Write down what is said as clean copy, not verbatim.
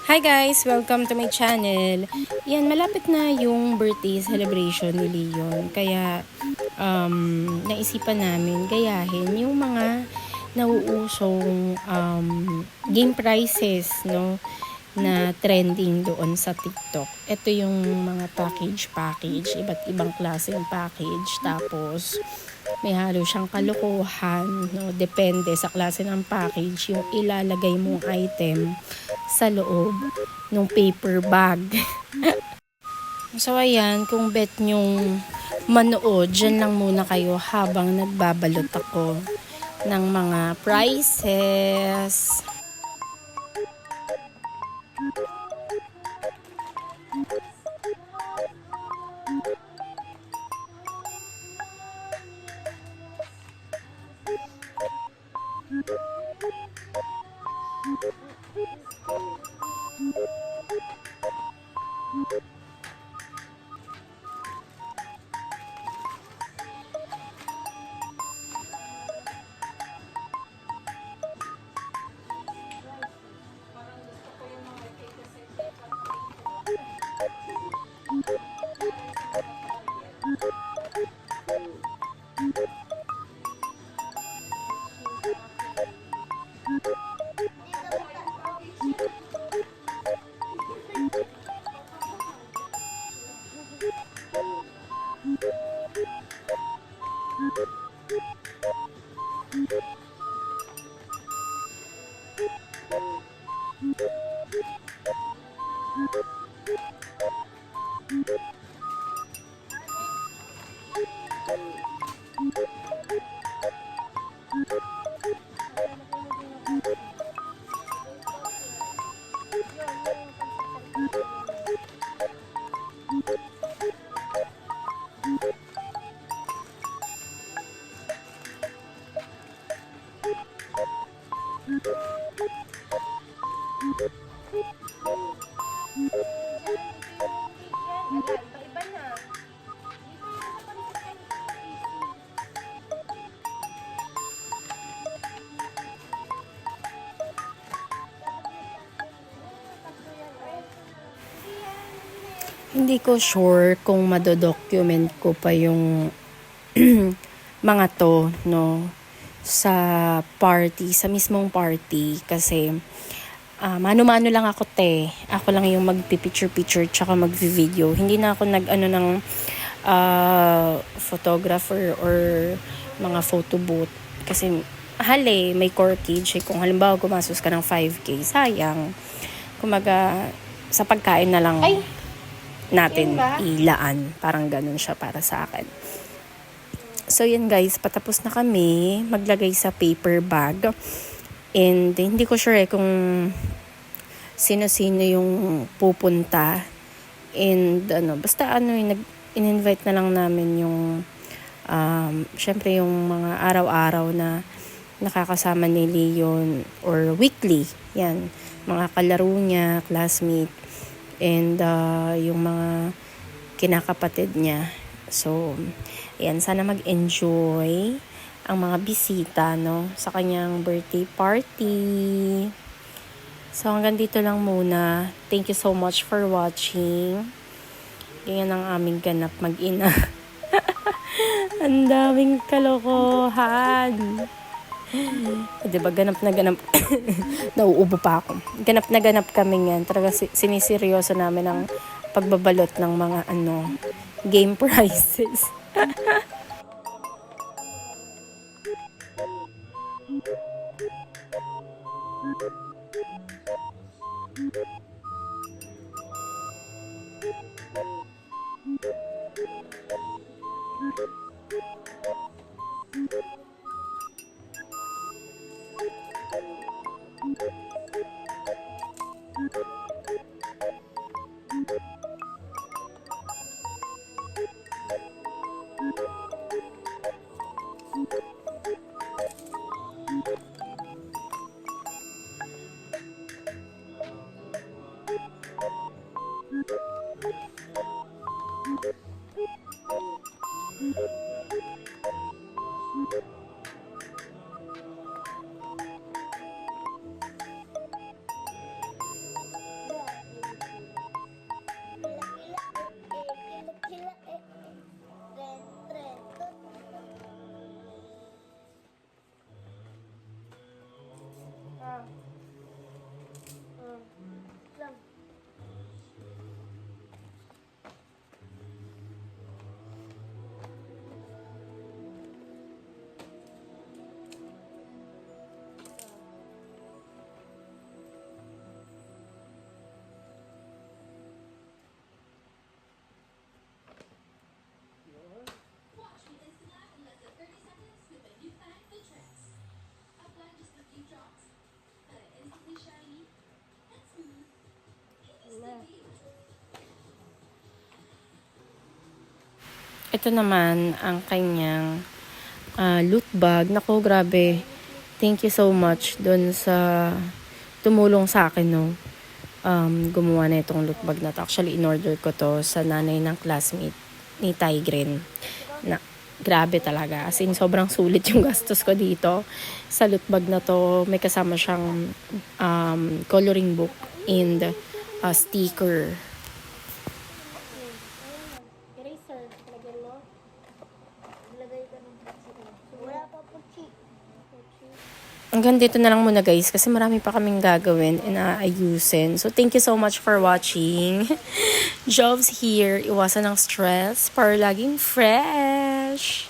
Hi guys! Welcome to my channel. Yan, malapit na yung birthday celebration ni Leon. Kaya, naisipan namin gayahin yung mga nauusong game prizes, no? Na trending doon sa TikTok. Ito yung mga package. Iba't ibang klase yung package. Tapos, may halo siyang kalokohan, no? Depende sa klase ng package yung ilalagay mong item sa loob ng paper bag. So ayan, kung bet nyong manood, dyan lang muna kayo habang nagbabalot ako ng mga prizes. Hindi ko sure kung madodocument ko pa yung mga to, no, sa party, sa mismong party. Kasi, mano-mano lang ako, te. Ako lang yung magpipicture-picture tsaka magvi-video. Hindi na ako nag-ano ng photographer or mga photo booth. Kasi, may corkage. Kung halimbawa gumastos ka ng 5K, sayang. Kumaga, sa pagkain na lang natin ilaan. Parang ganun siya para sa akin. So, yan guys. Patapos na kami maglagay sa paper bag. And hindi ko sure kung sino-sino yung pupunta. And basta in-invite na lang namin yung syempre yung mga araw-araw na nakakasama ni Leon or weekly. Yan. Mga kalaro niya, classmate. And yung mga kinakapatid niya. So, ayan, sana mag-enjoy ang mga bisita, no, sa kanyang birthday party. So, hanggang dito lang muna. Thank you so much for watching. Ganyan ang aming ganap mag-ina. Ang daming kalokohan. Diba, ganap na ganap. Nauubo pa ako. Ganap na ganap kami yan. Talaga siniseryoso namin ang pagbabalot ng mga game prizes. Ito naman ang kanyang loot bag. Naku, grabe. Thank you so much dun sa tumulong sa akin, no. Gumawa na itong loot bag na to. Actually, in-order ko to sa nanay ng classmate ni Tigrin. Na, grabe talaga. As in, sobrang sulit yung gastos ko dito. Sa loot bag na to, may kasama siyang coloring book and sticker. Eraser, lagyan mo. Lagay ka ng wala pa po, hanggang dito na lang muna guys kasi marami pa kaming gagawin and aayusin. So thank you so much for watching. Jobs here, iwasan ng stress para laging fresh.